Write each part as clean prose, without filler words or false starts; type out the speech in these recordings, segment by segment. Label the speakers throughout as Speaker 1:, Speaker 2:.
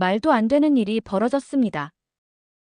Speaker 1: 말도 안 되는 일이 벌어졌습니다.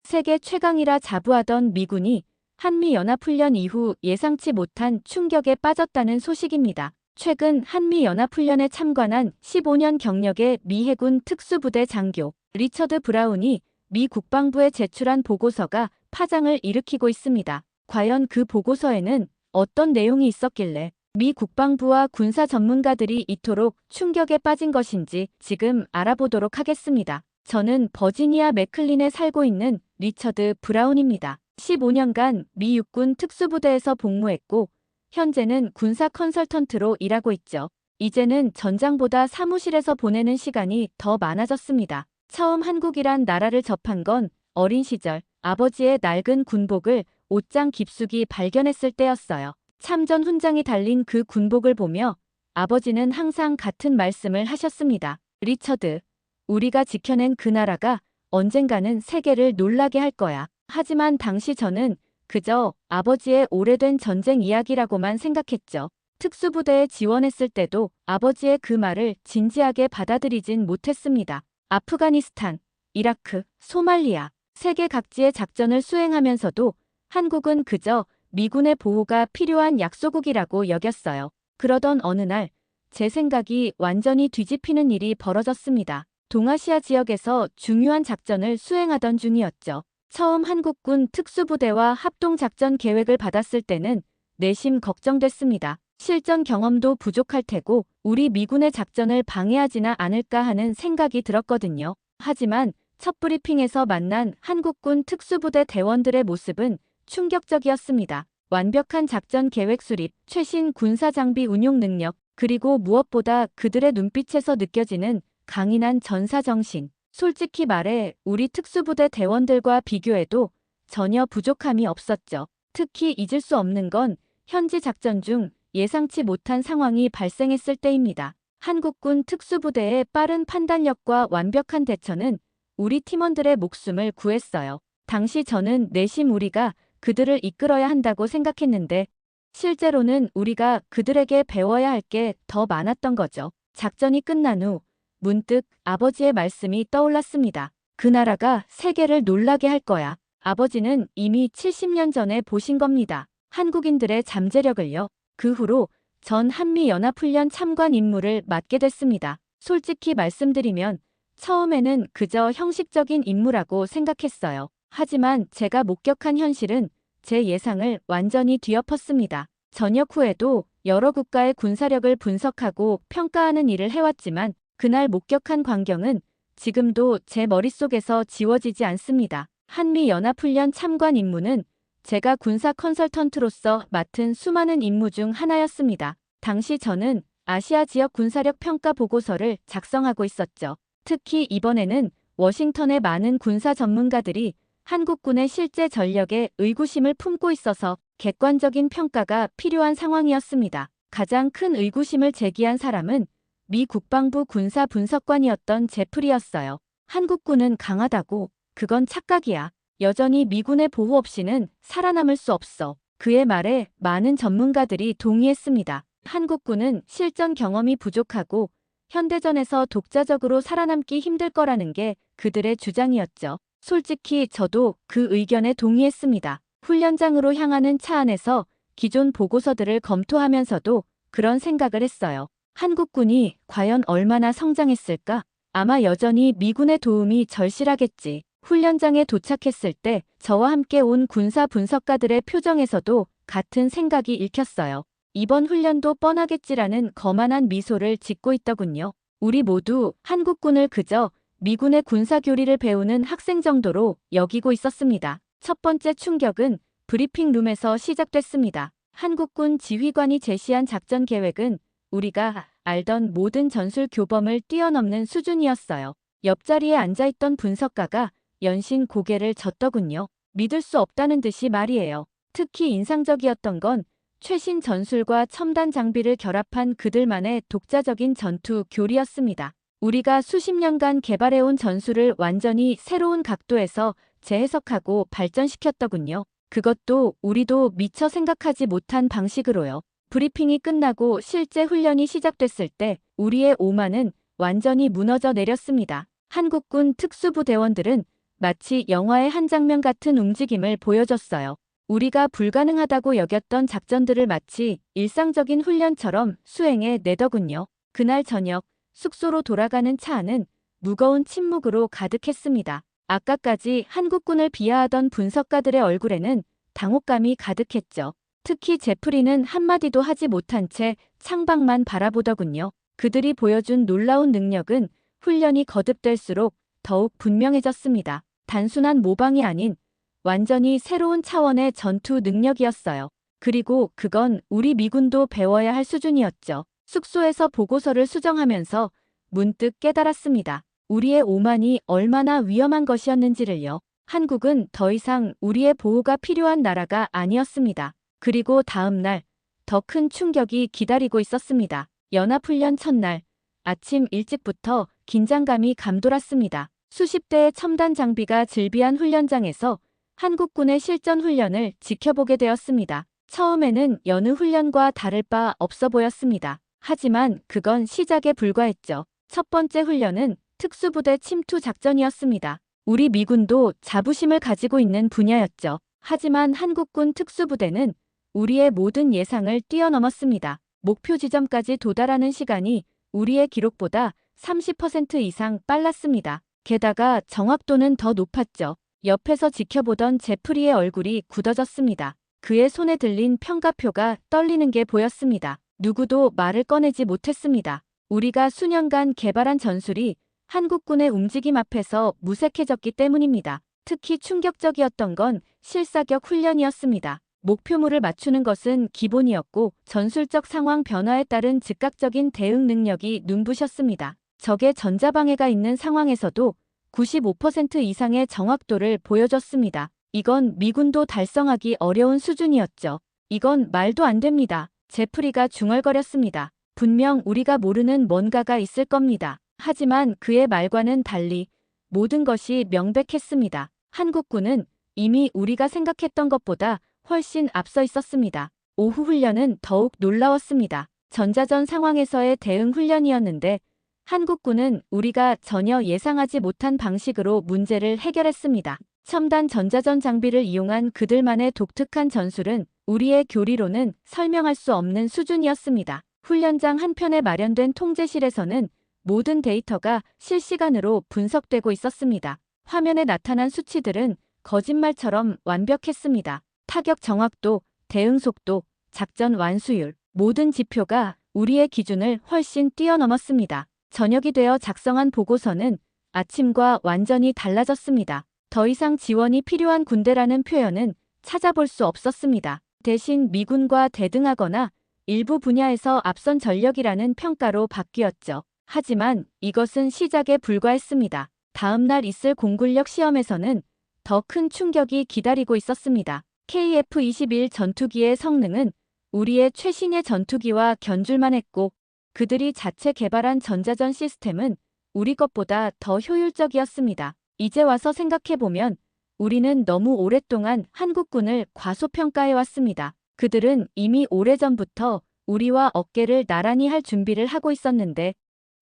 Speaker 1: 세계 최강이라 자부하던 미군이 한미연합훈련 이후 예상치 못한 충격에 빠졌다는 소식입니다. 최근 한미연합훈련에 참관한 15년 경력의 미 해군 특수부대 장교 리처드 브라운이 미 국방부에 제출한 보고서가 파장을 일으키고 있습니다. 과연 그 보고서에는 어떤 내용이 있었길래 미 국방부와 군사 전문가들이 이토록 충격에 빠진 것인지 지금 알아보도록 하겠습니다. 저는 버지니아 맥클린에 살고 있는 리처드 브라운입니다. 15년간 미 육군 특수부대에서 복무했고 현재는 군사 컨설턴트로 일하고 있죠. 이제는 전장보다 사무실에서 보내는 시간이 더 많아졌습니다. 처음 한국이란 나라를 접한 건 어린 시절 아버지의 낡은 군복을 옷장 깊숙이 발견했을 때였어요. 참전 훈장이 달린 그 군복을 보며 아버지는 항상 같은 말씀을 하셨습니다. 리처드, 우리가 지켜낸 그 나라가 언젠가는 세계를 놀라게 할 거야. 하지만 당시 저는 그저 아버지의 오래된 전쟁 이야기라고만 생각했죠. 특수부대에 지원했을 때도 아버지의 그 말을 진지하게 받아들이진 못했습니다. 아프가니스탄, 이라크, 소말리아, 세계 각지의 작전을 수행하면서도 한국은 그저 미군의 보호가 필요한 약소국이라고 여겼어요. 그러던 어느 날 제 생각이 완전히 뒤집히는 일이 벌어졌습니다. 동아시아 지역에서 중요한 작전을 수행하던 중이었죠. 처음 한국군 특수부대와 합동작전 계획을 받았을 때는 내심 걱정됐습니다. 실전 경험도 부족할 테고 우리 미군의 작전을 방해하지나 않을까 하는 생각이 들었거든요. 하지만 첫 브리핑에서 만난 한국군 특수부대 대원들의 모습은 충격적이었습니다. 완벽한 작전 계획 수립, 최신 군사 장비 운용 능력, 그리고 무엇보다 그들의 눈빛에서 느껴지는 강인한 전사 정신. 솔직히 말해 우리 특수부대 대원들과 비교해도 전혀 부족함이 없었죠. 특히 잊을 수 없는 건 현지 작전 중 예상치 못한 상황이 발생했을 때입니다. 한국군 특수부대의 빠른 판단력과 완벽한 대처는 우리 팀원들의 목숨을 구했어요. 당시 저는 내심 우리가 그들을 이끌어야 한다고 생각했는데 실제로는 우리가 그들에게 배워야 할 게 더 많았던 거죠. 작전이 끝난 후 문득 아버지의 말씀이 떠올랐습니다. 그 나라가 세계를 놀라게 할 거야. 아버지는 이미 70년 전에 보신 겁니다. 한국인들의 잠재력을요. 그 후로 전 한미연합훈련 참관 임무를 맡게 됐습니다. 솔직히 말씀드리면 처음에는 그저 형식적인 임무라고 생각했어요. 하지만 제가 목격한 현실은 제 예상을 완전히 뒤엎었습니다. 전역 후에도 여러 국가의 군사력을 분석하고 평가하는 일을 해왔지만 그날 목격한 광경은 지금도 제 머릿속에서 지워지지 않습니다. 한미연합훈련 참관 임무는 제가 군사 컨설턴트로서 맡은 수많은 임무 중 하나였습니다. 당시 저는 아시아 지역 군사력 평가 보고서를 작성하고 있었죠. 특히 이번에는 워싱턴의 많은 군사 전문가들이 한국군의 실제 전력에 의구심을 품고 있어서 객관적인 평가가 필요한 상황이었습니다. 가장 큰 의구심을 제기한 사람은 미 국방부 군사분석관이었던 제프리였어요. 한국군은 강하다고. 그건 착각이야. 여전히 미군의 보호 없이는 살아남을 수 없어. 그의 말에 많은 전문가들이 동의했습니다. 한국군은 실전 경험이 부족하고 현대전에서 독자적으로 살아남기 힘들 거라는 게 그들의 주장이었죠. 솔직히 저도 그 의견에 동의했습니다. 훈련장으로 향하는 차 안에서 기존 보고서들을 검토하면서도 그런 생각을 했어요. 한국군이 과연 얼마나 성장했을까? 아마 여전히 미군의 도움이 절실하겠지. 훈련장에 도착했을 때 저와 함께 온 군사 분석가들의 표정에서도 같은 생각이 읽혔어요. 이번 훈련도 뻔하겠지라는 거만한 미소를 짓고 있더군요. 우리 모두 한국군을 그저 미군의 군사교리를 배우는 학생 정도로 여기고 있었습니다. 첫 번째 충격은 브리핑룸에서 시작됐습니다. 한국군 지휘관이 제시한 작전 계획은 우리가 알던 모든 전술 교범을 뛰어넘는 수준이었어요. 옆자리에 앉아있던 분석가가 연신 고개를 젓더군요. 믿을 수 없다는 듯이 말이에요. 특히 인상적이었던 건 최신 전술과 첨단 장비를 결합한 그들만의 독자적인 전투 교리였습니다. 우리가 수십 년간 개발해온 전술을 완전히 새로운 각도에서 재해석하고 발전시켰더군요. 그것도 우리도 미처 생각하지 못한 방식으로요. 브리핑이 끝나고 실제 훈련이 시작됐을 때 우리의 오만은 완전히 무너져 내렸습니다. 한국군 특수부대원들은 마치 영화의 한 장면 같은 움직임을 보여줬어요. 우리가 불가능하다고 여겼던 작전들을 마치 일상적인 훈련처럼 수행해 내더군요. 그날 저녁 숙소로 돌아가는 차 안은 무거운 침묵으로 가득했습니다. 아까까지 한국군을 비하하던 분석가들의 얼굴에는 당혹감이 가득했죠. 특히 제프리는 한마디도 하지 못한 채 창밖만 바라보더군요. 그들이 보여준 놀라운 능력은 훈련이 거듭될수록 더욱 분명해졌습니다. 단순한 모방이 아닌 완전히 새로운 차원의 전투 능력이었어요. 그리고 그건 우리 미군도 배워야 할 수준이었죠. 숙소에서 보고서를 수정하면서 문득 깨달았습니다. 우리의 오만이 얼마나 위험한 것이었는지를요. 한국은 더 이상 우리의 보호가 필요한 나라가 아니었습니다. 그리고 다음 날 더 큰 충격이 기다리고 있었습니다. 연합훈련 첫날 아침 일찍부터 긴장감이 감돌았습니다. 수십 대의 첨단 장비가 즐비한 훈련장에서 한국군의 실전 훈련을 지켜보게 되었습니다. 처음에는 여느 훈련과 다를 바 없어 보였습니다. 하지만 그건 시작에 불과했죠. 첫 번째 훈련은 특수부대 침투 작전이었습니다. 우리 미군도 자부심을 가지고 있는 분야였죠. 하지만 한국군 특수부대는 우리의 모든 예상을 뛰어넘었습니다. 목표 지점까지 도달하는 시간이 우리의 기록보다 30% 이상 빨랐습니다. 게다가 정확도는 더 높았죠. 옆에서 지켜보던 제프리의 얼굴이 굳어졌습니다. 그의 손에 들린 평가표가 떨리는 게 보였습니다. 누구도 말을 꺼내지 못했습니다. 우리가 수년간 개발한 전술이 한국군의 움직임 앞에서 무색해졌기 때문입니다. 특히 충격적이었던 건 실사격 훈련이었습니다. 목표물을 맞추는 것은 기본이었고 전술적 상황 변화에 따른 즉각적인 대응 능력이 눈부셨습니다. 적의 전자방해가 있는 상황에서도 95% 이상의 정확도를 보여줬습니다. 이건 미군도 달성하기 어려운 수준이었죠. 이건 말도 안 됩니다. 제프리가 중얼거렸습니다. 분명 우리가 모르는 뭔가가 있을 겁니다. 하지만 그의 말과는 달리 모든 것이 명백했습니다. 한국군은 이미 우리가 생각했던 것보다 훨씬 앞서 있었습니다. 오후 훈련은 더욱 놀라웠습니다. 전자전 상황에서의 대응 훈련이었는데 한국군은 우리가 전혀 예상하지 못한 방식으로 문제를 해결했습니다. 첨단 전자전 장비를 이용한 그들만의 독특한 전술은 우리의 교리로는 설명할 수 없는 수준이었습니다. 훈련장 한편에 마련된 통제실에서는 모든 데이터가 실시간으로 분석되고 있었습니다. 화면에 나타난 수치들은 거짓말처럼 완벽했습니다. 타격 정확도, 대응 속도, 작전 완수율, 모든 지표가 우리의 기준을 훨씬 뛰어넘었습니다. 저녁이 되어 작성한 보고서는 아침과 완전히 달라졌습니다. 더 이상 지원이 필요한 군대라는 표현은 찾아볼 수 없었습니다. 대신 미군과 대등하거나 일부 분야에서 앞선 전력이라는 평가로 바뀌었죠. 하지만 이것은 시작에 불과했습니다. 다음 날 있을 공군력 시험에서는 더 큰 충격이 기다리고 있었습니다. KF-21 전투기의 성능은 우리의 최신의 전투기와 견줄만 했고 그들이 자체 개발한 전자전 시스템은 우리 것보다 더 효율적이었습니다. 이제 와서 생각해보면 우리는 너무 오랫동안 한국군을 과소평가해왔습니다. 그들은 이미 오래전부터 우리와 어깨를 나란히 할 준비를 하고 있었는데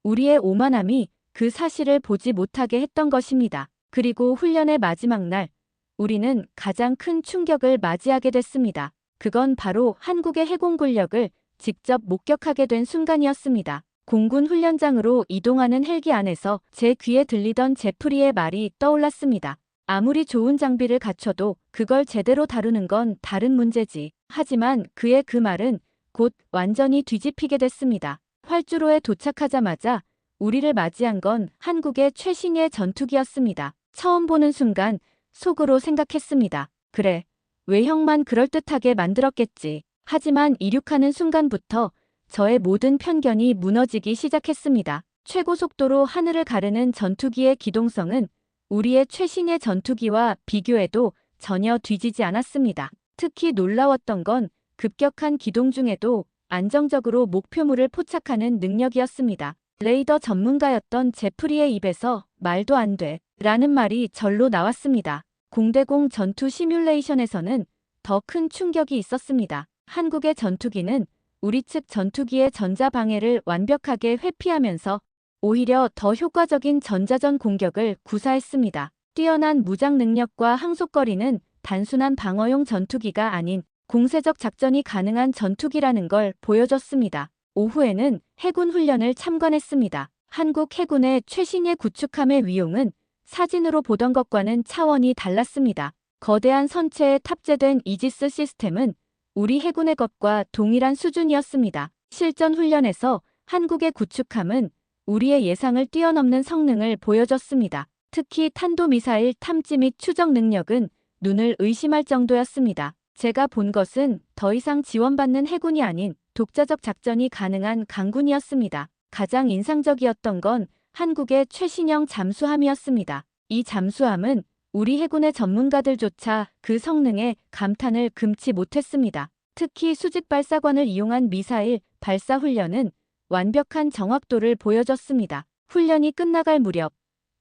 Speaker 1: 우리의 오만함이 그 사실을 보지 못하게 했던 것입니다. 그리고 훈련의 마지막 날 우리는 가장 큰 충격을 맞이하게 됐습니다. 그건 바로 한국의 해공 군력을 직접 목격하게 된 순간이었습니다. 공군 훈련장으로 이동하는 헬기 안에서 제 귀에 들리던 제프리의 말이 떠올랐습니다. 아무리 좋은 장비를 갖춰도 그걸 제대로 다루는 건 다른 문제지. 하지만 그의 그 말은 곧 완전히 뒤집히게 됐습니다. 활주로에 도착하자마자 우리를 맞이한 건 한국의 최신의 전투기였습니다. 처음 보는 순간 속으로 생각했습니다. 그래, 외형만 그럴듯하게 만들었겠지. 하지만 이륙하는 순간부터 저의 모든 편견이 무너지기 시작했습니다. 최고 속도로 하늘을 가르는 전투기의 기동성은 우리의 최신의 전투기와 비교해도 전혀 뒤지지 않았습니다. 특히 놀라웠던 건 급격한 기동 중에도 안정적으로 목표물을 포착하는 능력이었습니다. 레이더 전문가였던 제프리의 입에서 말도 안 돼 라는 말이 절로 나왔습니다. 공대공 전투 시뮬레이션에서는 더 큰 충격이 있었습니다. 한국의 전투기는 우리 측 전투기의 전자 방해를 완벽하게 회피하면서 오히려 더 효과적인 전자전 공격을 구사했습니다. 뛰어난 무장 능력과 항속거리는 단순한 방어용 전투기가 아닌 공세적 작전이 가능한 전투기라는 걸 보여줬습니다. 오후에는 해군 훈련을 참관했습니다. 한국 해군의 최신의 구축함의 위용은 사진으로 보던 것과는 차원이 달랐습니다. 거대한 선체에 탑재된 이지스 시스템은 우리 해군의 것과 동일한 수준이었습니다. 실전 훈련에서 한국의 구축함은 우리의 예상을 뛰어넘는 성능을 보여줬습니다. 특히 탄도미사일 탐지 및 추적 능력은 눈을 의심할 정도였습니다. 제가 본 것은 더 이상 지원받는 해군이 아닌 독자적 작전이 가능한 강군이었습니다. 가장 인상적이었던 건 한국의 최신형 잠수함이었습니다. 이 잠수함은 우리 해군의 전문가들조차 그 성능에 감탄을 금치 못했습니다. 특히 수직 발사관을 이용한 미사일 발사 훈련은 완벽한 정확도를 보여줬습니다. 훈련이 끝나갈 무렵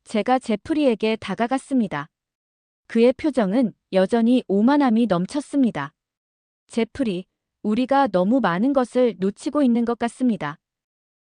Speaker 1: 제가 제프리에게 다가갔습니다. 그의 표정은 여전히 오만함이 넘쳤습니다. 제프리, 우리가 너무 많은 것을 놓치고 있는 것 같습니다.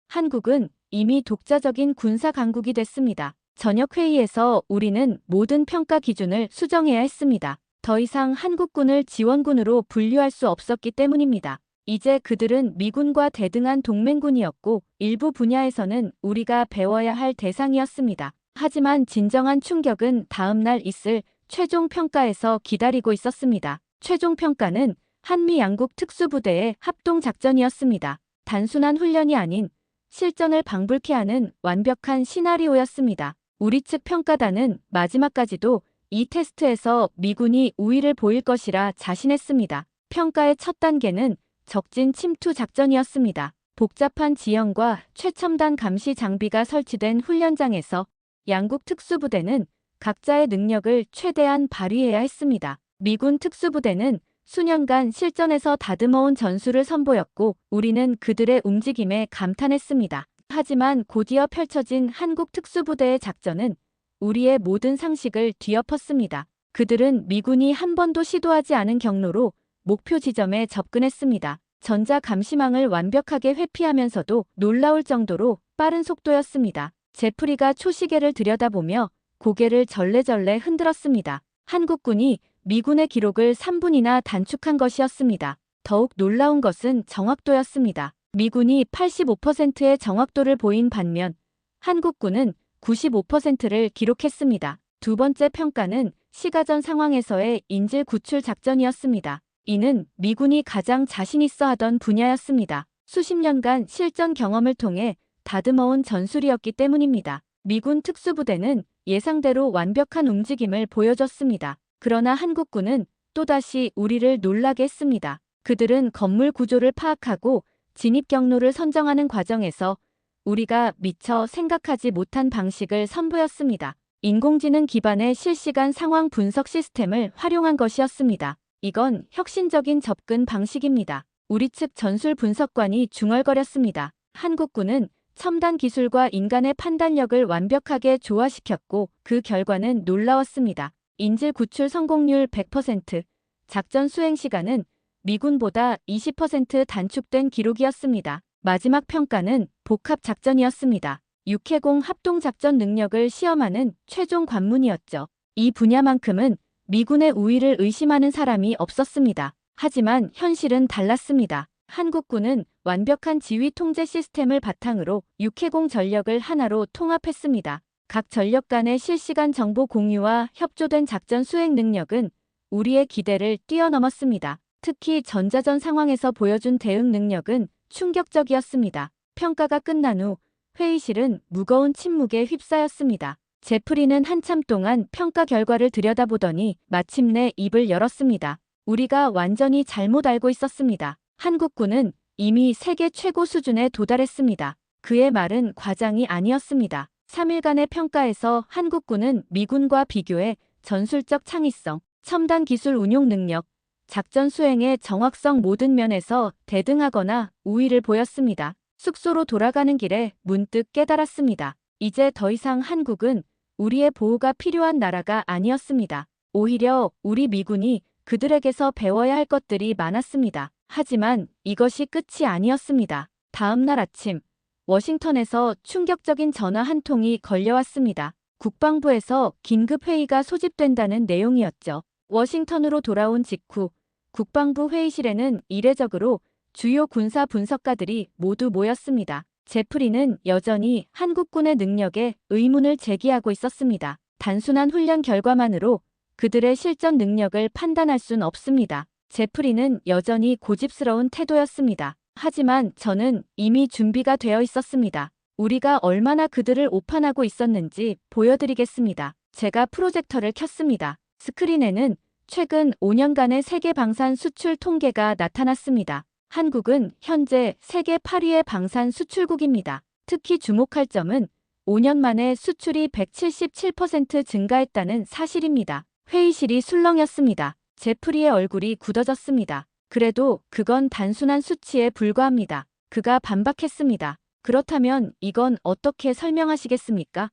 Speaker 1: 한국은 이미 독자적인 군사 강국이 됐습니다. 저녁 회의에서 우리는 모든 평가 기준을 수정해야 했습니다. 더 이상 한국군을 지원군으로 분류할 수 없었기 때문입니다. 이제 그들은 미군과 대등한 동맹군이었고 일부 분야에서는 우리가 배워야 할 대상이었습니다. 하지만 진정한 충격은 다음 날 있을 최종 평가에서 기다리고 있었습니다. 최종 평가는 한미 양국 특수부대의 합동작전이었습니다. 단순한 훈련이 아닌 실전을 방불케 하는 완벽한 시나리오였습니다. 우리 측 평가단은 마지막까지도 이 테스트에서 미군이 우위를 보일 것이라 자신했습니다. 평가의 첫 단계는 적진 침투 작전이었습니다. 복잡한 지형과 최첨단 감시 장비가 설치된 훈련장에서 양국 특수부대는 각자의 능력을 최대한 발휘해야 했습니다. 미군 특수부대는 수년간 실전에서 다듬어온 전술을 선보였고 우리는 그들의 움직임에 감탄했습니다. 하지만 곧이어 펼쳐진 한국 특수부대의 작전은 우리의 모든 상식을 뒤엎었습니다. 그들은 미군이 한 번도 시도하지 않은 경로로 목표 지점에 접근했습니다. 전자 감시망을 완벽하게 회피하면서도 놀라울 정도로 빠른 속도였습니다. 제프리가 초시계를 들여다보며 고개를 절레절레 흔들었습니다. 한국군이 미군의 기록을 3분이나 단축한 것이었습니다. 더욱 놀라운 것은 정확도였습니다. 미군이 85%의 정확도를 보인 반면 한국군은 95%를 기록했습니다. 두 번째 평가는 시가전 상황에서의 인질 구출 작전이었습니다. 이는 미군이 가장 자신 있어 하던 분야였습니다. 수십 년간 실전 경험을 통해 다듬어온 전술이었기 때문입니다. 미군 특수부대는 예상대로 완벽한 움직임을 보여줬습니다. 그러나 한국군은 또다시 우리를 놀라게 했습니다. 그들은 건물 구조를 파악하고 진입 경로를 선정하는 과정에서 우리가 미처 생각하지 못한 방식을 선보였습니다. 인공지능 기반의 실시간 상황 분석 시스템을 활용한 것이었습니다. 이건 혁신적인 접근 방식입니다. 우리 측 전술 분석관이 중얼거렸습니다. 한국군은 첨단 기술과 인간의 판단력을 완벽하게 조화시켰고 그 결과는 놀라웠습니다. 인질 구출 성공률 100%, 작전 수행 시간은 미군보다 20% 단축된 기록이었습니다. 마지막 평가는 복합 작전이었습니다. 육해공 합동작전 능력을 시험하는 최종 관문이었죠. 이 분야만큼은 미군의 우위를 의심하는 사람이 없었습니다. 하지만 현실은 달랐습니다. 한국군은 완벽한 지휘 통제 시스템을 바탕으로 육해공 전력을 하나로 통합했습니다. 각 전력 간의 실시간 정보 공유와 협조된 작전 수행 능력은 우리의 기대를 뛰어넘었습니다. 특히 전자전 상황에서 보여준 대응 능력은 충격적이었습니다. 평가가 끝난 후 회의실은 무거운 침묵에 휩싸였습니다. 제프리는 한참 동안 평가 결과를 들여다보더니 마침내 입을 열었습니다. 우리가 완전히 잘못 알고 있었습니다. 한국군은 이미 세계 최고 수준에 도달했습니다. 그의 말은 과장이 아니었습니다. 3일간의 평가에서 한국군은 미군과 비교해 전술적 창의성, 첨단 기술 운용 능력, 작전 수행의 정확성 모든 면에서 대등하거나 우위를 보였습니다. 숙소로 돌아가는 길에 문득 깨달았습니다. 이제 더 이상 한국은 우리의 보호가 필요한 나라가 아니었습니다. 오히려 우리 미군이 그들에게서 배워야 할 것들이 많았습니다. 하지만 이것이 끝이 아니었습니다. 다음 날 아침, 워싱턴에서 충격적인 전화 한 통이 걸려왔습니다. 국방부에서 긴급 회의가 소집된다는 내용이었죠. 워싱턴으로 돌아온 직후 국방부 회의실에는 이례적으로 주요 군사 분석가들이 모두 모였습니다. 제프리는 여전히 한국군의 능력에 의문을 제기하고 있었습니다. 단순한 훈련 결과만으로 그들의 실전 능력을 판단할 순 없습니다. 제프리는 여전히 고집스러운 태도였습니다. 하지만 저는 이미 준비가 되어 있었습니다. 우리가 얼마나 그들을 오판하고 있었는지 보여드리겠습니다. 제가 프로젝터를 켰습니다. 스크린에는 최근 5년간의 세계 방산 수출 통계가 나타났습니다. 한국은 현재 세계 8위의 방산 수출국입니다. 특히 주목할 점은 5년 만에 수출이 177% 증가했다는 사실입니다. 회의실이 술렁였습니다. 제프리의 얼굴이 굳어졌습니다. 그래도 그건 단순한 수치에 불과합니다. 그가 반박했습니다. 그렇다면 이건 어떻게 설명하시겠습니까?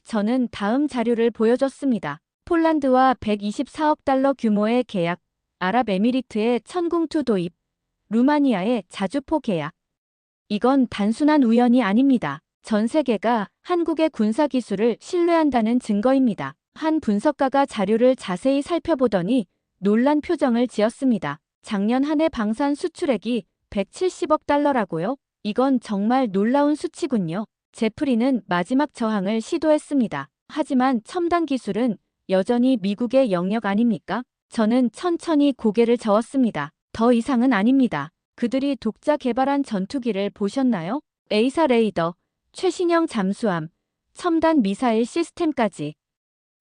Speaker 1: 저는 다음 자료를 보여줬습니다. 폴란드와 124억 달러 규모의 계약, 아랍에미리트의 천궁투 도입, 루마니아의 자주포 계약. 이건 단순한 우연이 아닙니다. 전 세계가 한국의 군사 기술을 신뢰한다는 증거입니다. 한 분석가가 자료를 자세히 살펴보더니 놀란 표정을 지었습니다. 작년 한 해 방산 수출액이 170억 달러라고요? 이건 정말 놀라운 수치군요. 제프리는 마지막 저항을 시도했습니다. 하지만 첨단 기술은 여전히 미국의 영역 아닙니까? 저는 천천히 고개를 저었습니다. 더 이상은 아닙니다. 그들이 독자 개발한 전투기를 보셨나요? 에이사 레이더, 최신형 잠수함, 첨단 미사일 시스템까지.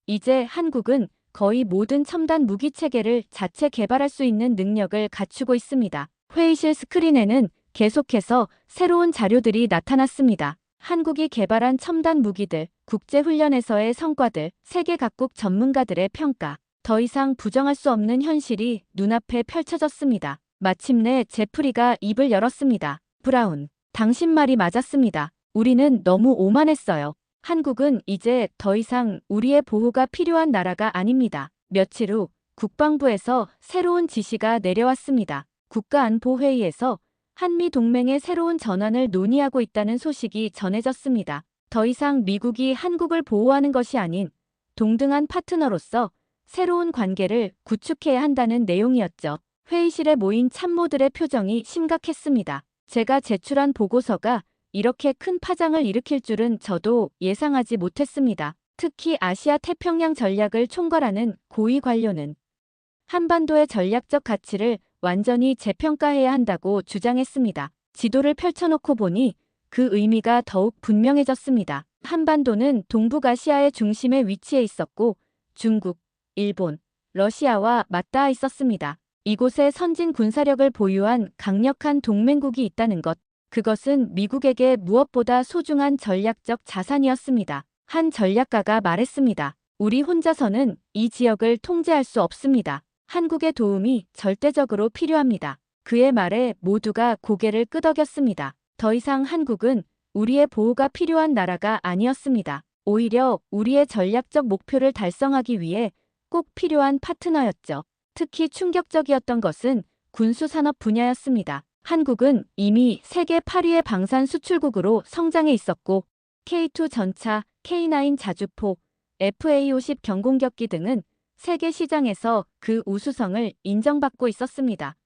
Speaker 1: 이제 한국은 거의 모든 첨단 무기 체계를 자체 개발할 수 있는 능력을 갖추고 있습니다. 회의실 스크린에는 계속해서 새로운 자료들이 나타났습니다. 한국이 개발한 첨단 무기들, 국제훈련에서의 성과들, 세계 각국 전문가들의 평가. 더 이상 부정할 수 없는 현실이 눈앞에 펼쳐졌습니다. 마침내 제프리가 입을 열었습니다. 브라운, 당신 말이 맞았습니다. 우리는 너무 오만했어요. 한국은 이제 더 이상 우리의 보호가 필요한 나라가 아닙니다. 며칠 후 국방부에서 새로운 지시가 내려왔습니다. 국가안보회의에서 한미 동맹의 새로운 전환을 논의하고 있다는 소식이 전해졌습니다. 더 이상 미국이 한국을 보호하는 것이 아닌 동등한 파트너로서 새로운 관계를 구축해야 한다는 내용이었죠. 회의실에 모인 참모들의 표정이 심각했습니다. 제가 제출한 보고서가 이렇게 큰 파장을 일으킬 줄은 저도 예상하지 못했습니다. 특히 아시아 태평양 전략을 총괄하는 고위 관료는 한반도의 전략적 가치를 완전히 재평가해야 한다고 주장했습니다. 지도를 펼쳐놓고 보니 그 의미가 더욱 분명해졌습니다. 한반도는 동북아시아의 중심에 위치해 있었고 중국, 일본, 러시아와 맞닿아 있었습니다. 이곳에 선진 군사력을 보유한 강력한 동맹국이 있다는 것, 그것은 미국에게 무엇보다 소중한 전략적 자산이었습니다. 한 전략가가 말했습니다. 우리 혼자서는 이 지역을 통제할 수 없습니다. 한국의 도움이 절대적으로 필요합니다. 그의 말에 모두가 고개를 끄덕였습니다. 더 이상 한국은 우리의 보호가 필요한 나라가 아니었습니다. 오히려 우리의 전략적 목표를 달성하기 위해 꼭 필요한 파트너였죠. 특히 충격적이었던 것은 군수산업 분야였습니다. 한국은 이미 세계 8위의 방산 수출국으로 성장해 있었고 K2 전차, K9 자주포, FA-50 경공격기 등은 세계 시장에서 그 우수성을 인정받고 있었습니다.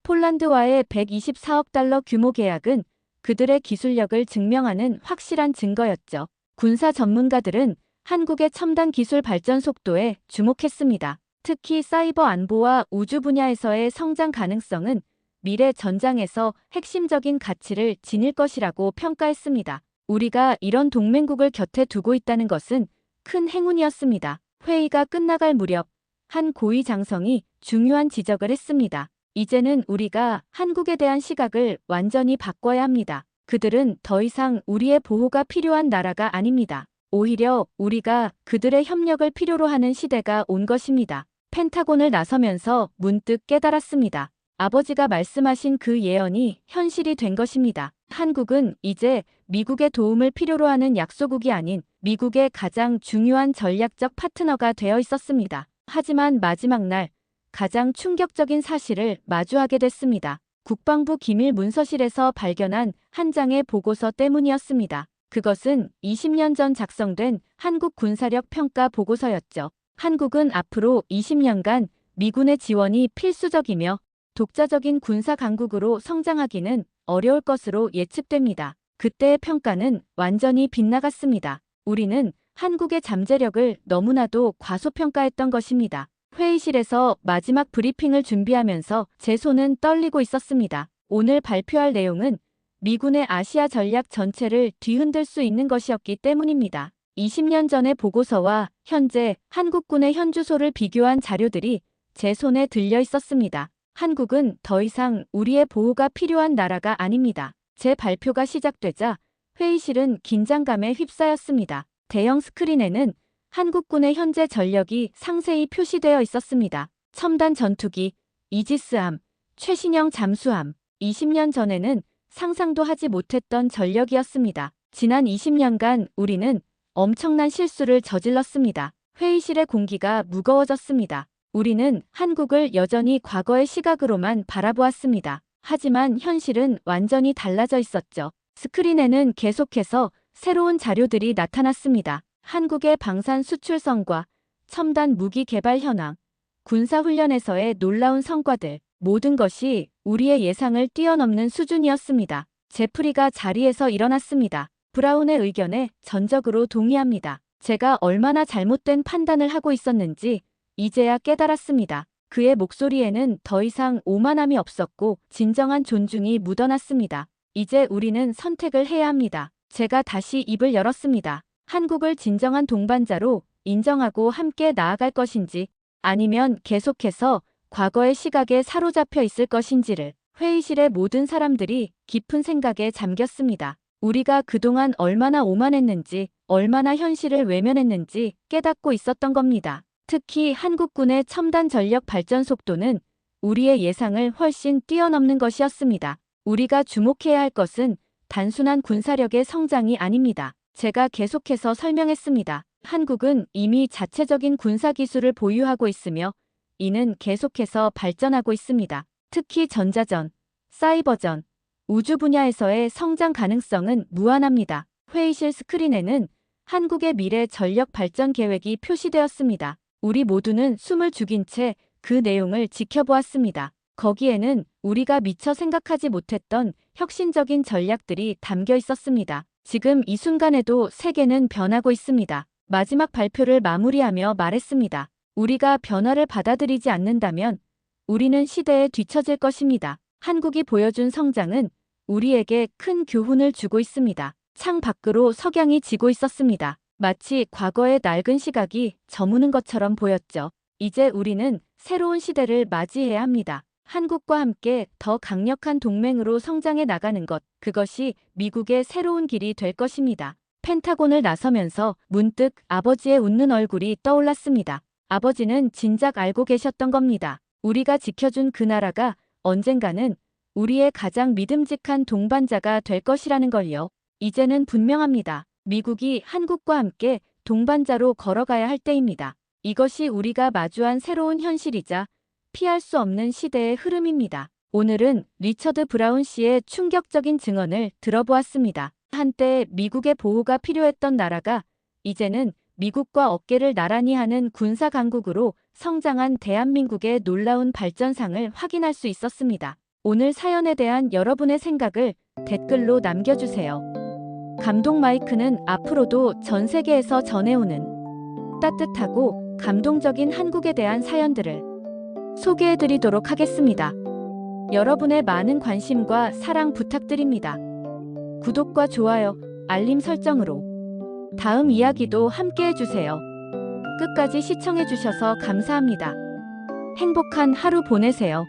Speaker 1: 폴란드와의 124억 달러 규모 계약은 그들의 기술력을 증명하는 확실한 증거였죠. 군사 전문가들은 한국의 첨단 기술 발전 속도에 주목했습니다. 특히 사이버 안보와 우주 분야에서의 성장 가능성은 미래 전장에서 핵심적인 가치를 지닐 것이라고 평가했습니다. 우리가 이런 동맹국을 곁에 두고 있다는 것은 큰 행운이었습니다. 회의가 끝나갈 무렵 한 고위 장성이 중요한 지적을 했습니다. 이제는 우리가 한국에 대한 시각을 완전히 바꿔야 합니다. 그들은 더 이상 우리의 보호가 필요한 나라가 아닙니다. 오히려 우리가 그들의 협력을 필요로 하는 시대가 온 것입니다. 펜타곤을 나서면서 문득 깨달았습니다. 아버지가 말씀하신 그 예언이 현실이 된 것입니다. 한국은 이제 미국의 도움을 필요로 하는 약소국이 아닌 미국의 가장 중요한 전략적 파트너가 되어 있었습니다. 하지만 마지막 날 가장 충격적인 사실을 마주하게 됐습니다. 국방부 기밀 문서실에서 발견한 한 장의 보고서 때문이었습니다. 그것은 20년 전 작성된 한국 군사력 평가 보고서였죠. 한국은 앞으로 20년간 미군의 지원이 필수적이며 독자적인 군사 강국으로 성장하기는 어려울 것으로 예측됩니다. 그때의 평가는 완전히 빗나갔습니다. 우리는 한국의 잠재력을 너무나도 과소평가했던 것입니다. 회의실에서 마지막 브리핑을 준비하면서 제 손은 떨리고 있었습니다. 오늘 발표할 내용은 미군의 아시아 전략 전체를 뒤흔들 수 있는 것이었기 때문입니다. 20년 전의 보고서와 현재 한국군의 현주소를 비교한 자료들이 제 손에 들려 있었습니다. 한국은 더 이상 우리의 보호가 필요한 나라가 아닙니다. 제 발표가 시작되자 회의실은 긴장감에 휩싸였습니다. 대형 스크린에는 한국군의 현재 전력이 상세히 표시되어 있었습니다. 첨단 전투기, 이지스함, 최신형 잠수함. 20년 전에는 상상도 하지 못했던 전력이었습니다. 지난 20년간 우리는 엄청난 실수를 저질렀습니다. 회의실의 공기가 무거워졌습니다. 우리는 한국을 여전히 과거의 시각으로만 바라보았습니다. 하지만 현실은 완전히 달라져 있었죠. 스크린에는 계속해서 새로운 자료들이 나타났습니다. 한국의 방산 수출성과 첨단 무기 개발 현황, 군사훈련에서의 놀라운 성과들, 모든 것이 우리의 예상을 뛰어넘는 수준이었습니다. 제프리가 자리에서 일어났습니다. 브라운의 의견에 전적으로 동의합니다. 제가 얼마나 잘못된 판단을 하고 있었는지 이제야 깨달았습니다. 그의 목소리에는 더 이상 오만함이 없었고 진정한 존중이 묻어났습니다. 이제 우리는 선택을 해야 합니다. 제가 다시 입을 열었습니다. 한국을 진정한 동반자로 인정하고 함께 나아갈 것인지 아니면 계속해서 과거의 시각에 사로잡혀 있을 것인지를. 회의실의 모든 사람들이 깊은 생각에 잠겼습니다. 우리가 그동안 얼마나 오만했는지, 얼마나 현실을 외면했는지 깨닫고 있었던 겁니다. 특히 한국군의 첨단 전력 발전 속도는 우리의 예상을 훨씬 뛰어넘는 것이었습니다. 우리가 주목해야 할 것은 단순한 군사력의 성장이 아닙니다. 제가 계속해서 설명했습니다. 한국은 이미 자체적인 군사기술을 보유하고 있으며 이는 계속해서 발전하고 있습니다. 특히 전자전, 사이버전, 우주 분야에서의 성장 가능성은 무한합니다. 회의실 스크린에는 한국의 미래 전력 발전 계획이 표시되었습니다. 우리 모두는 숨을 죽인 채 그 내용을 지켜보았습니다. 거기에는 우리가 미처 생각하지 못했던 혁신적인 전략들이 담겨 있었습니다. 지금 이 순간에도 세계는 변하고 있습니다. 마지막 발표를 마무리하며 말했습니다. 우리가 변화를 받아들이지 않는다면 우리는 시대에 뒤처질 것입니다. 한국이 보여준 성장은 우리에게 큰 교훈을 주고 있습니다. 창 밖으로 석양이 지고 있었습니다. 마치 과거의 낡은 시각이 저무는 것처럼 보였죠. 이제 우리는 새로운 시대를 맞이해야 합니다. 한국과 함께 더 강력한 동맹으로 성장해 나가는 것, 그것이 미국의 새로운 길이 될 것입니다. 펜타곤을 나서면서 문득 아버지의 웃는 얼굴이 떠올랐습니다. 아버지는 진작 알고 계셨던 겁니다. 우리가 지켜준 그 나라가 언젠가는 우리의 가장 믿음직한 동반자가 될 것이라는 걸요. 이제는 분명합니다. 미국이 한국과 함께 동반자로 걸어가야 할 때입니다. 이것이 우리가 마주한 새로운 현실이자 피할 수 없는 시대의 흐름입니다. 오늘은 리처드 브라운 씨의 충격적인 증언을 들어보았습니다. 한때 미국의 보호가 필요했던 나라가 이제는 미국과 어깨를 나란히 하는 군사 강국으로 성장한 대한민국의 놀라운 발전상을 확인할 수 있었습니다. 오늘 사연에 대한 여러분의 생각을 댓글로 남겨주세요. 감동 마이크는 앞으로도 전 세계에서 전해오는 따뜻하고 감동적인 한국에 대한 사연들을 소개해드리도록 하겠습니다. 여러분의 많은 관심과 사랑 부탁드립니다. 구독과 좋아요, 알림 설정으로 다음 이야기도 함께 해주세요. 끝까지 시청해주셔서 감사합니다. 행복한 하루 보내세요.